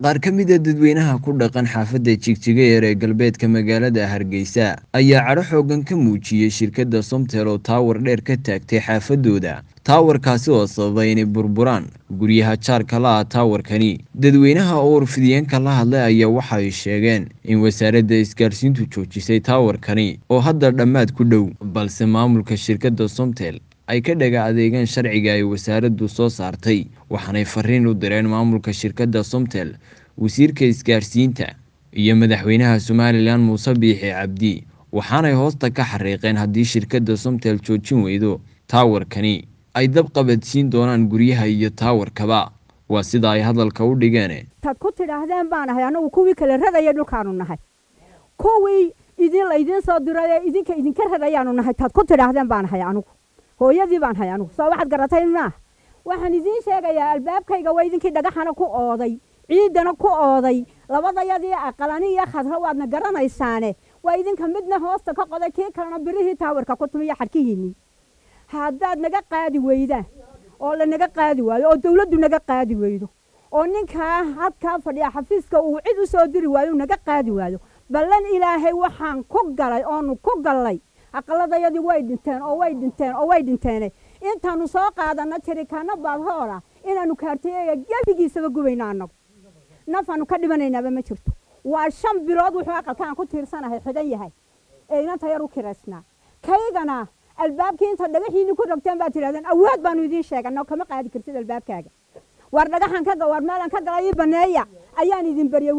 qaar ka mid ah dadweynaha ku dhaqan xaafadda Jigjiga ee galbeedka magaalada Hargeysa ayaa cadho xoogan ka muujiyay shirkadda Somtel oo tower dheer ka taagtay xaafadooda. Towerkaasi oo sababay inay burburaan guryaha jaarka la ah towerkani. Dadweynaha oo warfidiyeenka la hadlay ayaa waxa ay sheegeen in wasaaradda isgaarsiintu joojisay towerkani oo hadda dhammaad ku dhow, balse maamulka shirkadda Somtel ay ka dhaga adeegan sharciga ay wasaaraddu soo saartay. Waxaanay fariin u direen maamulka shirkadda Somtel, wasiirka isgaarsiinta iyo madaxweynaha Somaliland Muuse Biixi Cabdi, waxaanay hoosta ka xariiqeen haddii shirkadda Somtel joojin weydo towerkani ay dab qabadsiin doonaan guryaha iyo towerkaba. waa sida ay hadalka u dhigeen. tad ku tidhaahdeen baan ahay anagu kuwii kala radaya dhulkaanu nahay, kuwii idin soo diray idinka radayaanu nahay. tad ku tidhaahdeen baan ahay anigu, hooyadii baan ahay anigu. soo waxaad garatay maaha. waxaan idiin sheegayaa albaabkayga waa idinkii dhagaxana ku ooday, ciidana ku ooday, labadayadii aqalani iyo khadra waadna garanaysaane. waa idinka midna hoosta ka qoday, kii kalena birihii taawarka ku tumiya xadkihiinii. haddaad naga qaadi weydaan oo la naga qaadi waayo oo dawladdu naga qaadi weydo oo ninkaa hadkaa fadhiya xafiiska uu cid u soo diri waayo naga qaadi waayo, ballan ilaahay waxaan ku galay oonu ku gallay. aqaladayadii way dhinteen oo way dhinteen oo way dhinteen. intaanu soo qaadana jirikaana baadhoola inaanu kaartiyaya gebigiisaba gubayna annagu. nafaanu ka dhimanaynaaba ma jirto. waa 5 bilood wuxuu aqalkaan ku tiirsanahay xidan yahay eeyna tayar u kireysnaa. kaygana albaabkii inta dhagaxiini ku rogteen baa tiraadeen awood baanu idiin sheeganaa kama qaadi kartid albaabkaaga. war dhagaxan ka gawar meelan ka galay baneeya ayaan idin bariyay,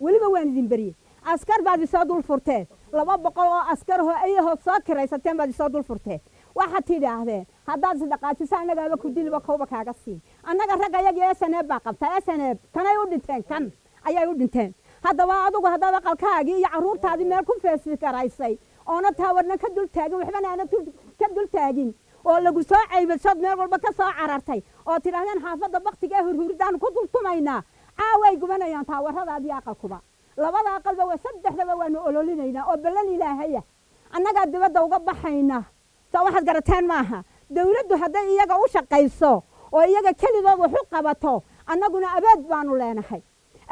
weliba waan idin bariyay. askar baad soo dul furteen, 200 oo askar oo ay hoos soo kiraysateen baad soo dul furteen. waxa tidhaahdeen haddaad dhaqaajisaan anagaaba ku dilba kooba kaaga siin. annaga rag ayaga SNB baa qabta, SNB kanay u dhinteen, kan ayay u dhinteen. haddaba adigu haddaad aqalkaagi iyo caruurtaadii meel ku feesfi karaysay oona taawarna ka dul taagin, waxbana aana ka dul taagin oo lagu soo caybasad meel walba ka soo carartay oo tidhaahdeen xaafadda baktiga hurhuridaan ku dultumaynaa. caaway gubanayaan taawaradaadii aqalkuba. labada aqalba waa saddexdaba waanu ololinaynaa oo ballan ilaahaya. annagaa dibadda uga baxayna. soo waxaad garateen maaha. dawladdu hadday iyaga u shaqayso oo iyaga kelidood wax u qabato, annaguna abaad baanu leenahay.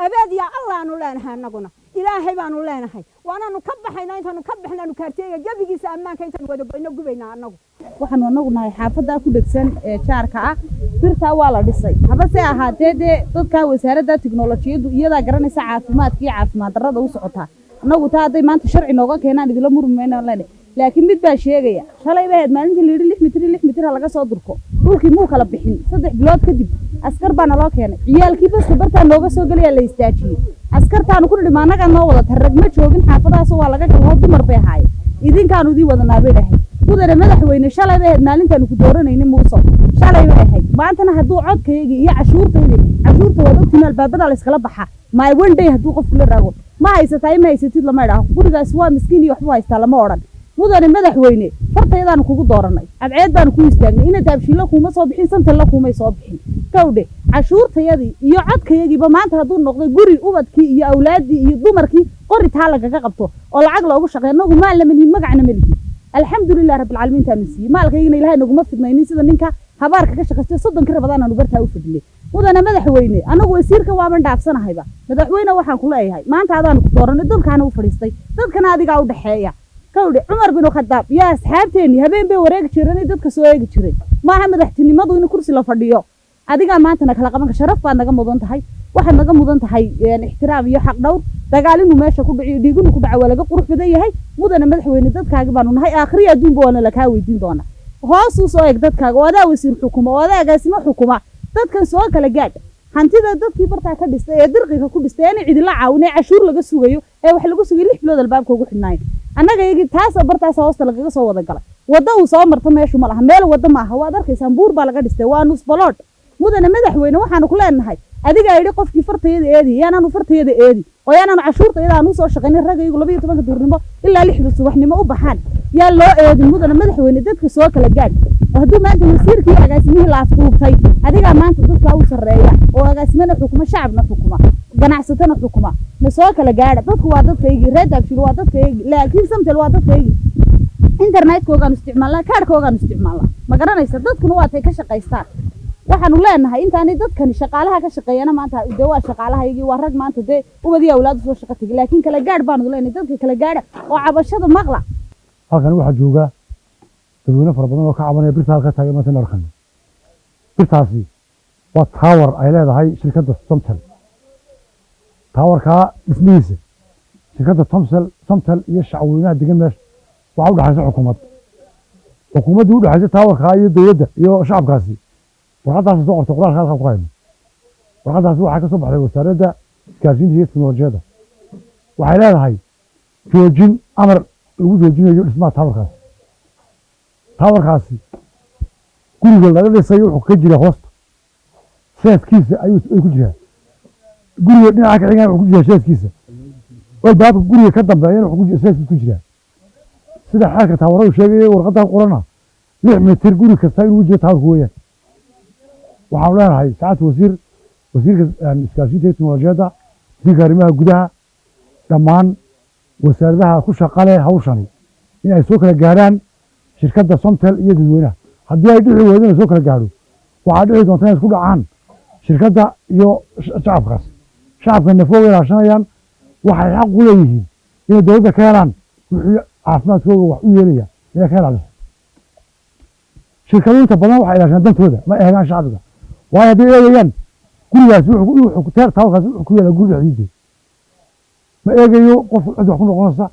abaad yaa allaanu leenahay annaguna. ilaahay baanu leenahay. waanaanu ka baxaynaa, intaanu ka baxnaanu kaartiyayga gebigiisa ammaanka intaanu wada goyno gubaynaa annagu. waxaanu anagu nahay xaafadda ku dhegsan ee jaarka ah. birtaa waa la dhisay. habase ahaatee dadka wasaaradda tiknoolajiyadu iyadaa garanaysa caafimaadka iyo caafimaad darrada u socota. anagu taa hadday maanta sharci nooga keenaan idila murmayna leenahay. laakiin mid baa sheegaya shalay baa maalintii la yiri 6 mitir laga soo durko dhulkii muu kala bixin. 3 bilood kadib askar baa naloo keenay. ciyaalkii bas bartaa nooga soo galaya la istaajiyay. askartaanu ku dhima anaga noo wada tarag ma joogin xaafadaas waa laga galmo dumar bay ahaay. idinkaanu idin wada naabeedahay. mudane madaxweyne shalay baa maalintaanu ku dooranaynin muuso. shalay baa ahayd. maantana hadduu codkayga iyo cashuurta wada ogtimaal baabada la iskala baxa. my one day hadduu qofku la raago ma haysatay ma haysatid lama idhaaho. gurigaas waa miskiin iyo waxba haystaa lama odhan. mudane madaxweyne fartaydaanu kugu dooranay, abceed baanu ku istaagnay, ina daabshiilo kuma soo bixin, Somtel kuma soo bixin. kawdhe cashuurtayadii iyo codkayagiiba maanta hadduu noqday guri ubadkii iyo awlaadii iyo dumarkii qori taa lagaga qabto oo lacag loogu shaqeeyo. nagu maal lama lihin, magacna ma lihin. alxamdulillaah rabbil caalamiin taamisiye maalkaygina ilaahay naguma fidnaynin sida ninka habaarka ka shaqeystay 30 rabadaan aanu bartaa u fidnay. mudane madaxweyne anagu wasiirka waaban dhaafsanahayba. madaxweyne waxaan ku leeyahay maanta aadaan ku dooranay, dadkaana u fadhiistay, dadkana adiga u dhaxeeya. kawdhe Cumar bin Khadaab yaa asxaabteeni habeen bay wareeg jireen, dadka soo eegi jiray. maaha madaxtinimadu in kursi la fadhiyo. adiga maanta kala qabanka sharaf baad naga mudan tahay. waxaad naga mudan tahay ixtiraam iyo xaq dhowr. dagaalinu meesha ku dhiciyo dhiigunu ku dhaca waa laga qurux badan yahay. mudane madaxweyne dadkaaga baanu nahay, aakhriya adduunba waana la kaa weydiin doona. hoos u soo eeg dadkaaga, wadaa wasiir xukuma, wadaa agaasimo xukuma. dadkan soo kala gaad hantida dadkii bartaa ka dhistay ee dirqiga ku dhistay in cid la caawinay cashuur laga sugayo ee wax lagu sugay 6 bilood albaabka ugu xidhnaayo. annaga iyagi taas bartaas hoosta lagaga soo wada galay. wada uu soo marto meeshu ma laha, meel wada ma aha. waad arkaysaan buur baa laga dhistay, waa nus balood. mudane madaxweyne waxaanu ku leenahay adiga aydi qofkii fartayada eedi yaanaanu fartayada eedi oo yaanaanu cashuurtayada aanu soo shaqaynay. ragaygu 12 duurnimo ilaa 6 subaxnimo u baxaan yaa loo eedin. mudane madaxweyne dadka soo kala gaad. hadduu maanta wasiirkii agaasimihii la afduubtay, adiga maanta dadka u sareeya oo agaasimana xukuma, shacabna xukuma, ganacsatana xukuma. ma soo kala gaadha. dadku waa dadkaygi, reedabshil waa dadkaygi, laakiin Somtel waa dadkaygi. internetkoogaan isticmaalnaa, kaarkoogaan isticmaalnaa. ma garanaysa dadkuna waa tay ka shaqaystaan. waxaanu leenahay intaanay dadkani shaqaalaha ka shaqeeyana maanta dee waa shaqaalahayagii waa rag maanta dee ubadii awlaadu soo shaqo tegay laakiin kala gaadh baanu leenahay dadka kala gaadha oo cabashada maqla halkan waxaa jooga dadweyne fara badan oo ka cabanaya birta halka taagan maanta narkan birtaasi waa tower ay leedahay shirkadda Somtel towerka dhismihiisa shirkadda Somtel iyo shacweynaha degan meesha waxa u dhaxaysa xukuumadda u dhaxaysa towerka iyo dawladda iyo shacabkaasi warqadaas soo qortay qoraalka halka ku hayno warqadaas waxa ka soo baxday wasaaradda isgaarsiinta iyo teknolojiyadda waxay leedahay joojin amar lagu joojinayo dhismaha towerkaasi guriga laga dhisay wuxuu ka jira hoosta seeskiisa ayuu ku jiraa guriga dhinaca ka xiga wuxuu ku jiraa seeskiisa baabka guriga ka dambeeyana wuxuu ku jiraa seeskiisa ku jiraa sida xeerka taawaradu sheegay warqadan qorana 6 mitir guri kasta inuu jiro taawarku weeyaan waxaan leenahay saacad wasiirka isgaarsiinta teknolojiyadda wasiirka arrimaha gudaha dhammaan wasaaradaha ku shaqale hawshani in ay soo kala gaaraan shirkadda Somtel iyo dadweynaha haddii ay dhici weydaan soo kala gaaro waxaa dhici doonta inay isku dhacaan shirkadda iyo shacabka nafooga ilaashanayaan waxay xaq u leeyihiin inay dowladda ka helaan wixii caafimaadkooda wax u yeelaya inay ka helaan shirkaduhu inta badan waxay ilaashaan dantooda ma eegaan shacbiga waayo haddii eegayaan gurigaasi wuxuu towerkaasi wuxuu ku yaala guri dhexdiisa ma eegayo qof cid wax ku noqonaysa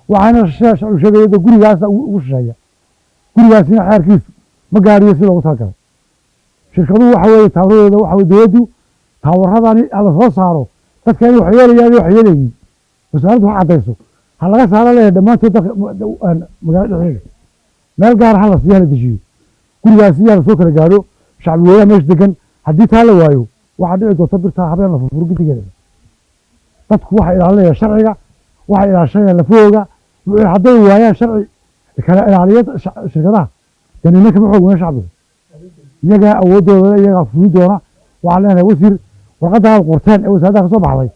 waxaana shacbigu sheegaya gurigaasa ugu shisheeya gurigaasina xeerkiisu ma gaariyo si loogu talagalay shirkaduhu waxa weeye taawaradooda waxa weye dowladdu taawaradani la soo saaro dadka inay wax yeelayaan iyo wax yeelaynin wasaaraddu ha caddayso ha laga saaro leeyahay dhammaantood dadka magaalada dhexdeeda meel gaar ha la siiya la dejiyo gurigaasi yaa la soo kala gaaro shacbi weynaha meesha degan haddii taa la waayo waxaa dhici doonta birtaa habeen la furfuro gidigeeda dadku waxay ilaalinayaan sharciga waxay ilaashanayaan lafahooga hadday waayaan sharci kala ilaaliya shirkadaha dee nimanka ma xoog weyn shacbiga iyagaa awooddooda iyagaa fulin doona waxaan leenahay wasiir warqadda aad qorteen ee wasaaradda ka soo baxday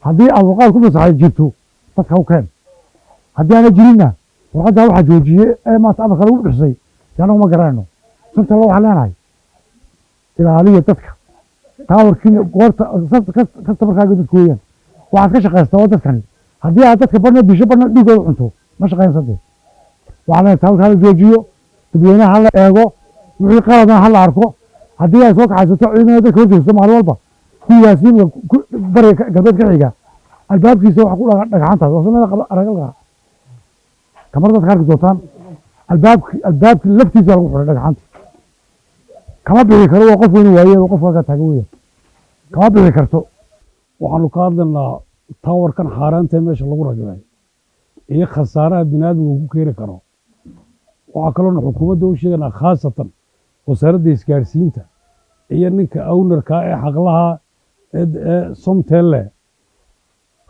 haddii aad warqaad ku fasaxay jirto dadka u keen haddii aana jirinna warqaddaa waxaa joojiyey ee maanta amarka lagu dhixisay dee annagu ma garanayno Somtel waxaan leenahay ilaaliya dadka taawarkiina goorta kasta markaaga dadku weeyaan waxaad ka shaqaystaa waa dadkani haddii aad dadka barna bisho barna dhiigooda cunto ma shaqaysatee waxaan leenahay taawarka hala joojiyo dadweynaha hala eego wixii qaladna hala arko haddii ay soo kaxaysato ciidana dadka horjeesto maalin walba kuwigaasi bariga galbeed ka xiga albaabkiisa waxa ku dhaga dhagaxantaas oo samada aragalka kamar dadka arki doontaan albaabki laftiisa lagu xiray dhagaxanta kama bixi karo waa qof weyn waaye oo qof ka taagan weeyaan kama bixi karto waxaanu ka hadlaynaa taawarkan xaaraanta meesha lagu ragabay iyo khasaaraha bini'aadamku ku keeni karo waxaa kaloona xukuumadda u sheeganaa khaasatan wasaaradda isgaarsiinta iyo ninka ownerka ee xaqlaha ee Somtel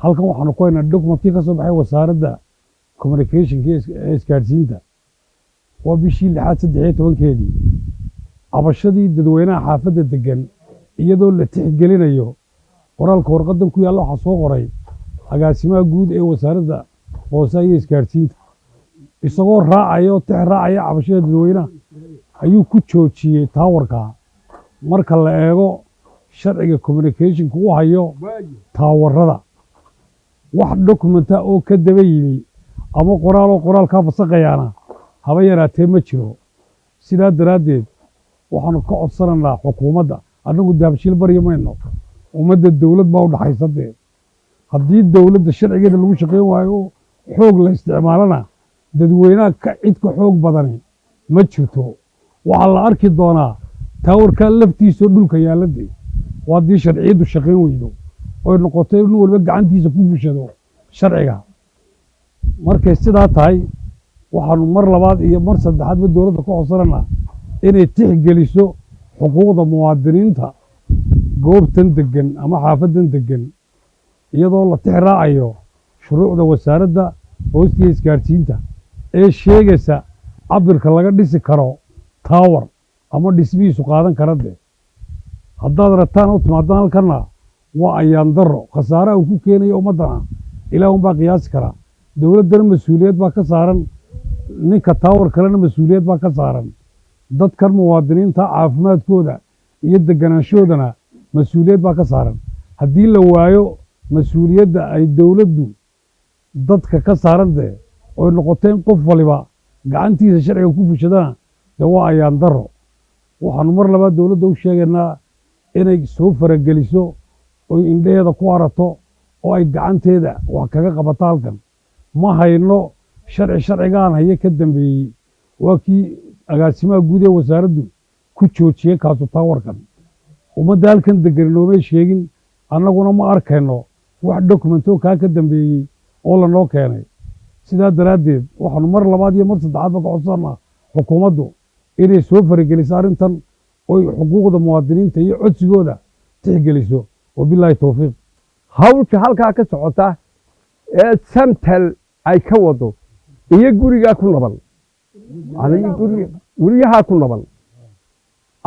halkan waxaanu ku haynaa documentkii ka soo baxay wasaaradda communicationka ee isgaarsiinta waa bishii 6/13 cabashadii dadweynaha xaafadda degan iyadoo la tixgelinayo qoraalka warqadan ku yaalla waxaa soo qoray agaasimaha guud ee wasaaradda hoosaha iyo isgaarsiinta isagoo raacaya oo tix raacaya cabashada dadweynaha ayuu ku joojiyey taawarka marka la eego sharciga communicationka u hayo taawarada wax dokumenta oo ka daba yimi ama qoraalkaa fasaqayaana haba yaraatee ma jiro sidaa daraaddeed waxaanu ka codsanaynaa xukuumadda annagu daabshiil baryo mayno ummadda dowlad baa u dhaxaysa dee haddii dowladda sharcigeeda lagu shaqayn waayo xoog la isticmaalana dadweynaha cid ka xoog badani ma jirto waxaa la arki doonaa taawarkaa laftiisoo dhulka yaalladee waa haddii sharciyaddu shaqayn weydo oy noqoto in walba gacantiisa ku fushado sharciga markay sidaa tahay waxaanu mar labaad iyo mar saddexaadba dowladda ka codsananaa inay tixgeliso xuquuqda muwaadiniinta goobtan degan ama xaafadan degan iyadoo la tix raacayo shuruucda wasaaradda hoostiya isgaarsiinta ee sheegaysa cabirka laga dhisi karo taawar ama dhismihiisu qaadan kara dee haddaad rataan u timaadaan halkana waa ayaan daro khasaaraha uu ku keenayo ummaddana ilaah unbaa qiyaasi karaa dowladdana mas-uuliyad baa ka saaran ninka taawar kalena mas-uuliyad baa ka saaran dadkan muwaadiniinta caafimaadkooda iyo deganaanshoodana mas-uuliyad baa ka saaran haddii la waayo mas-uuliyadda ay dowladdu dadka ka saaran dee oy noqoteen qof waliba gacantiisa sharciga ku fushadana dee waa ayaan daro waxaanu mar labaad dowladda u sheegaynaa inay soo farageliso oy indhaheeda ku arato oo ay gacanteeda wax kaga qabato halkan ma hayno sharcigaan haye ka dambeeyey waa kii agaasimaha guud ee wasaaraddu ku joojiyey kaasu taawarkan ummadda halkan degan noomay sheegin annaguna ma arkayno wax dokumentoo kaa ka dambeeyey oo lanoo keenay sidaa daraaddeed waxaanu mar labaad iyo mar saddexaadba ka codsannaa xukuumaddu inay soo farageliso arrintan oy xuquuqda muwaadiniinta iyo codsigooda tixgeliso wabilaahi towfiiq hawlka halkaa ka socota ee samtel ay ka wado iyo gurigaa ku naban guryahaa ku naban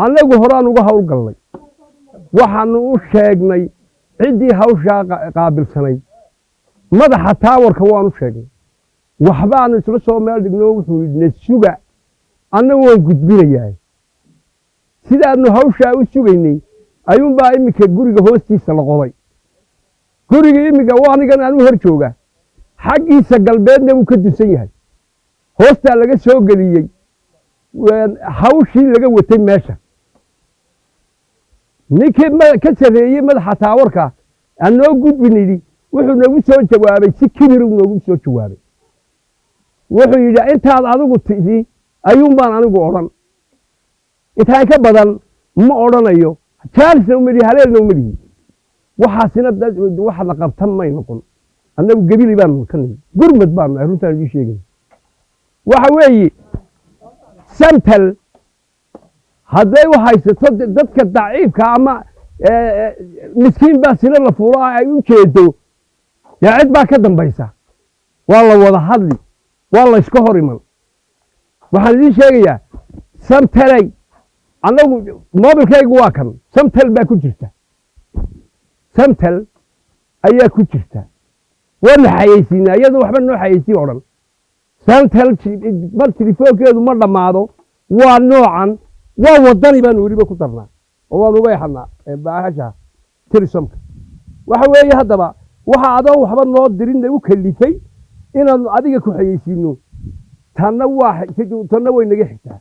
annagu horaan uga hawl galnay waxaanu u sheegnay ciddii hawshaa qaabilsanayd madaxa taawarka waanu sheegnay waxbaanu isla soo meel dhigno wuxuu yidhi suga anna waan gudbinayaa sidaanu hawshaa u sugaynay ayuunbaa iminka guriga hoostiisa la qoday guriga iminka anigan aan u hor jooga xaggiisa galbeedna wuu ka dusan yahay hoostaa laga soo geliyey hawshii laga watay meesha ninkii ka sarreeyey madaxa taawarka aan noo gudbin yidhi wuxuu noogu soo jawaabay si kibiruu noogu soo jawaabay wuxuu yidhi intaad adigu tidhi ayuunbaan anigu odhan intaan ka badan ma odhanayo jaarisna umelihi haleelna umelihi waxaasina waxna qabtan may noqon annagu gebili baanu ka nimi gurmad baanu nahay runtaan idii sheegay waxa weeye samtel hadday u haysato dadka daciifka ama miskiin baa sina la fuulo ay u jeedo dee cid baa ka dambaysa waa la wada hadli waa la iska hor iman waxaan idiin sheegayaa samteley annagu moobilkaygu waa kan samtel baa ku jirta samtel ayaa ku jirta waana xayeysiinaa iyadoo waxba noo xayeysiin o dhan samtel bal telefoonkeedu ma dhammaado waa noocan waa wadani baanu weliba ku darnaa oo waanu uga yaxadnaa baahasha tirisomka waxa weeye haddaba waxa adoo waxba noo dirinna u kalifay inaanu adiga ku xayeysiino tanna way naga xigtaa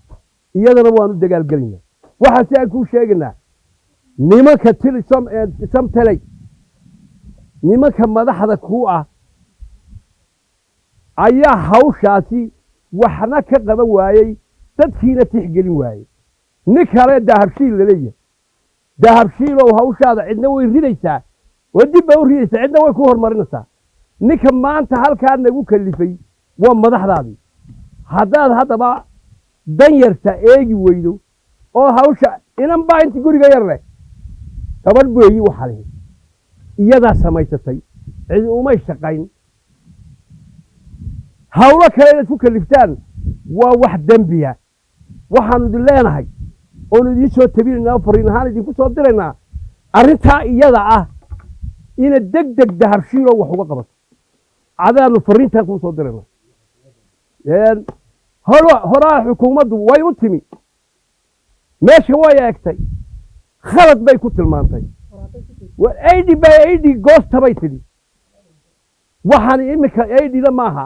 iyadana waanu dagaalgelinaa waxaa si aan kuu sheegaynaa nimanka samteley nimanka madaxda kuu ah ayaa hawshaasi waxna ka qaban waayey dadkiina tixgelin waayey nin kale dahabshiil laleeyahay dahabshiilow hawshaada cidna way ridaysaa oo dib baa u ridaysaa cidna way ku horumarinaysaa ninka maanta halkaa nagu kalifay waa madaxdaadii haddaad haddaba danyarta eegi weydo oo hawsha inan baa inta guriga yar leh gabadh weeyi waxa lihi iyadaa samaysatay cid umay shaqayn hawlo kale inaad ku kaliftaan waa wax dembiya waxaanu idin leenahay oonu idiin soo tabinaynaa fariin ahaan idinku soo diraynaa arrintaa iyada ah ina deg deg dahabshiiloo wax uga qabato cadaanu fariintaan kuu soo diraynaa horaa xukuumaddu way u timi meesha way eegtay khalad bay ku tilmaantay aidhi by aidhi goosta bay tidhi waxaan iminka aidhina maaha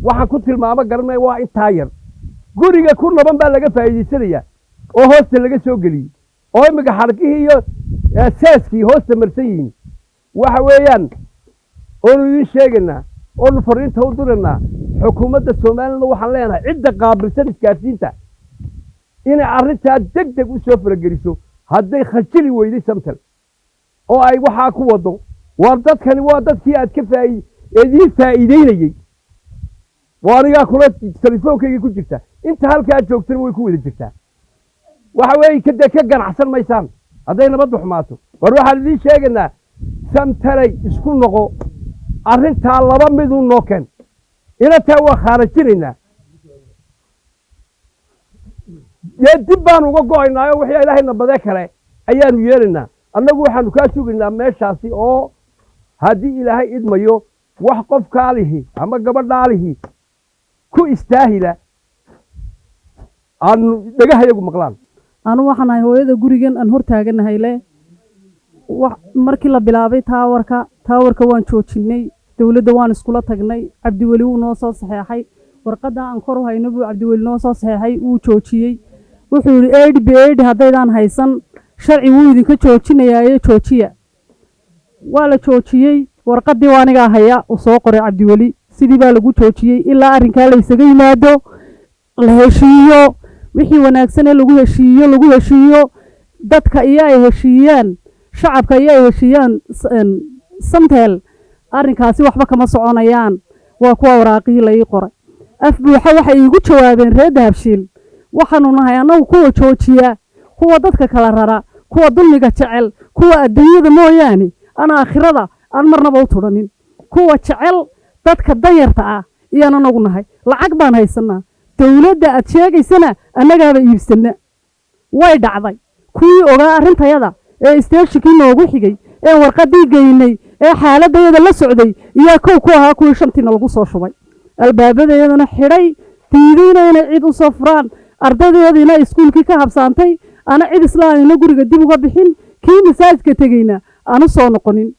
waxaan ku tilmaamo garanay waa intaa yar guriga ku naban baa laga faa'iidaysanayaa oo hoosta laga soo geliyey oo iminka xarkihii iyo saaskii hoosta marsan yihiin waxa weeyaan oonu idiin sheegaynaa oonu fariinta u diraynaa xukuumadda soomaaliyana waxaan leenahay cidda qaabilsan isgaarsiinta inay arrintaa deg deg u soo farageliso hadday khajili weyday samtel oo ay waxaa ku wado waar dadkani waa dadkii aad ka idiin faa'iideynayey waa anigaa kula telefoonkayga ku jirta inta halkaa joogtana way ku wada jirtaa waxa weeye kadee ka ganacsan maysaan hadday nabaddu xumaato war waxaan idiin sheegaynaa samteley isku noqo arrintaa laba miduu noo keen inataa waa khaarajinaynaa dee dib baanu uga go'aynaayo wixii ilaahayna badee kale ayaanu yeelaynaa annagu waxaanu kaa sugaynaa meeshaasi oo haddii ilaahay idmayo wax qofkaalihi ama gabadhaalihi ku istaahila aanu dhagahayagu maqlaan anu waxaan ahay hooyada gurigan aan hortaaganahay le markii la bilaabay taawarka waan joojinay dowladda waan iskula tagnay cabdiweli wuu noo soo saxeexay warqadda aan kor u hayno buu cabdiweli noo soo saxeexay wuu joojiyey wuxuu yidhi eedhi haddaydaan haysan sharci wuu idinka joojinayaaye joojiya waa la joojiyey warqaddii waa anigaa haya uu soo qoray cabdiweli sidii baa lagu joojiyey ilaa arrinkaa la isaga yimaado la heshiiyo wixii wanaagsanee lagu heshiiyo dadka iyo ay heshiiyaan shacabka iyo ay heshiiyaan samteel arrinkaasi waxba kama soconayaan waa kuwa waraaqihii la ii qoray af buuxa waxay iigu jawaabeen reer dahabshiil waxaanu nahay annagu kuwa joojiya kuwa dadka kala rara kuwa dulmiga jecel kuwa adduunyada mooyaane aan aakhirada aan marnaba u tudhanin kuwa jecel dadka danyarta ah iyaan anagu nahay lacag baan haysanaa dowladda aad sheegaysana annagaaba iibsana way dhacday kuwii ogaa arrintayada ee isteeshikii noogu xigay ee warqaddii geynay ee xaaladayada la socday iyaa kow ku ahaa kuwii shantiina lagu soo shubay albaabadayadana xidhay diidayna inay cid u soo furaan ardaydeediina iskuulkii ka habsaantay ana cid islaamina guriga dib uga bixin kii masaajidka tegeyna aanu soo noqonin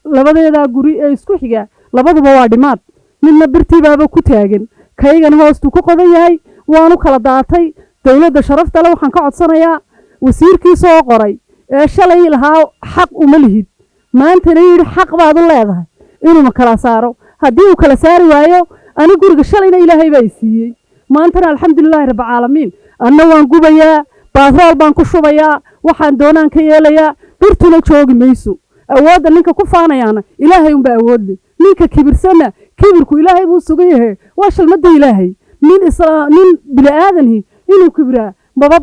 labadeedaa guri ee isku xiga labaduba waa dhimaad midna birtiibaaba ku taagan kaygana hoostuu ku qodan yahay waanu kala daatay dowladda sharaftale waxaan ka codsanayaa wasiirkii soo qoray ee shalay lahaa xaq uma lihid maantana yidhi xaq baad u leedahay inuuma kala saaro haddii uu kala saari waayo ani guriga shalayna ilaahay baa i siiyey maantana alxamdulilaahi rabbilcaalamiin anna waan gubayaa baatrool baan ku shubayaa waxaan doonaan ka yeelayaa birtuna joogi mayso awoodda ninka ku faanayaana ilaahay unbaa awood leh ninka kibirsanna kibirku ilaahay buu sugan yahay waa shalmadda ilaahay nin bini aadanhi inuu kibiraa maba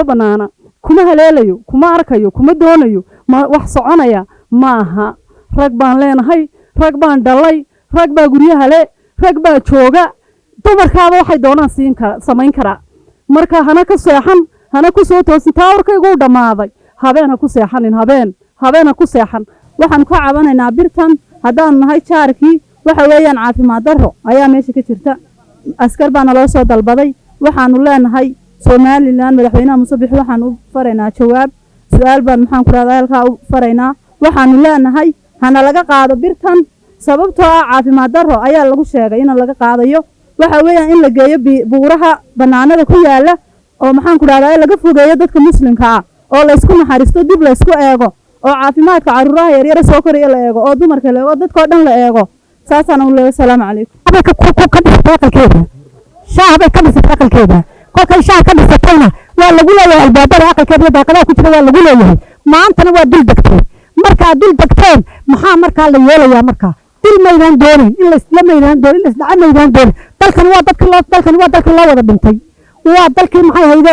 banaana kuma haleelayo kuma arkayo kuma doonayo wax soconaya ma aha rag baan leenahay rag baan dhalay rag baa guryaha le rag baa jooga dumarkaaba waxay doonaan samayn karaa marka hana ka seexan hana ku soo toosin taawarkaygu u dhammaaday habeen ha ku seexanin habeen ha ku seexan waxaan ka cabanaynaa birtan haddaanu nahay jaarkii waxa weeyaan caafimaad darro ayaa meesha ka jirta askar baana loo soo dalbaday waxaanu leenahay somalilan madaxweynaha musabix waxaan u faraynaa jawaab su-aal baan maxaan ku rahdaa halkaa u faraynaa waxaanu leenahay hana laga qaado birtan sababtoo ah caafimaad darro ayaa lagu sheegay in laga qaadayo waxa weeyaan in la geeyo buuraha bannaanada ku yaala oo maxaan ku rahdaa laga fogeeyo dadka muslimka ah oo laysku naxariisto dib laysku eego oo caafimaadka caruuraha yaryara soo koraya la eego oo dumarka la eego oo dadkoo dhan la eego saasaan u leeyahay salaamu calaykum shaahbay ka dhisatay aqalkeeda kolkay shaah ka dhisatayna waa lagu leeyahay albaabada aqalkeeda daaqadaha ku jira waa lagu leeyahay maantana waa dul degteen markaa dul degteen maxaa markaa la yeelayaa markaa dil maydaan doonin in laysla maydaan doonin in laysdhaca maydaan doonin dalkani waa dalkii loo wada dhintay waa dalkii maxay hayde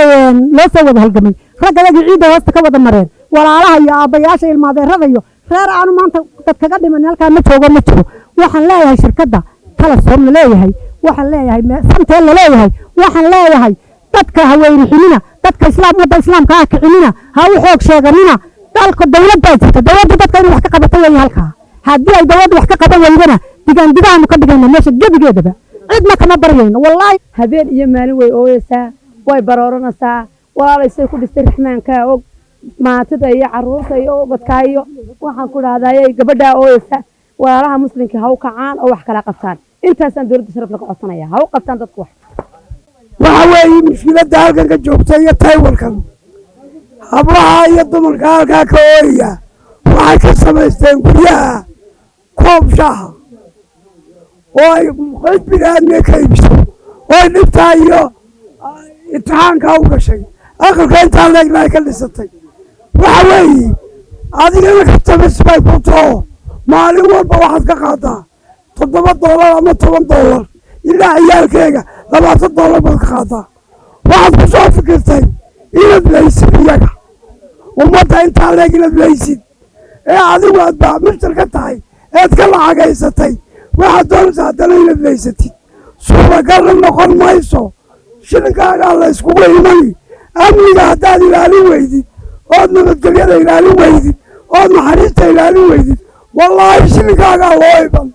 loo soo wada halgamay raggayagii ciidda hoosta ka wada mareen walaalaha iyo aabbayaasha ilmaadeerada iyo reer aanu maanta dad kaga dhiman halkaa ma jiro waxaan leeyahay shirkadda kala soom la leeyahay waxaan leeyahay samteel la leeyahay waxaan leeyahay dadka haweyni xilina dadka wadda islaamka ah kicilina ha u xoog sheeganina dalka dowladdaa jirta dowladda dadka inay wax ka qabato weeye halkaa haddii ay dowladda wax ka qaban weydana digaandigaanu ka dhigayna meesha gebigeedaba cidna kama baryayno wallaahi habeen iyo maalin way ooyeysaa way barooranaysaa walaalaysay ku dhistay raxmaanka og maatida iyo caruurta iyo ubadkaa iyo waxaan ku dhahdaayay gabadhaa ooyeysa walaalaha muslimka ha u kacaan oo wax kala qabtaan intaasaan dowladda sharaf laga codsanaya ha u qabtaan dadku wax waxa weeye mushkiladda halkan ka joogta iyo taywarkan hablaha iyo dumarka halkaa ka ooyaya waxay ka samaysteen guryaha koob shaaha oo ay xisbiga aadmiga ka iibso oo ay dhibtaa iyo imtixaankaa u gashay aqalka intaa leegna ay ka dhisatay waxa weeye adigana ka tabisbay ku too maalin walba waxaad ka qaadaa $7 ama $10 ilaa ciyaalkeega $20 baad ka qaadaa waxaad ku soo fikirtay inaad laysid iyaga ummadda intaa leeg inaad laysid ee adigu aad baa mishtar ka tahay eed ka lacagaysatay waxaad doonaysaa haddana inaad laysatid suuragalna noqon mayso shilinkaagaa la yskugu imani amniga haddaad ilaalin weydid ood nabadgelyada ilaalin weydid ood naxariista ilaalin weydid wallaahi shilinkaagaa loo iban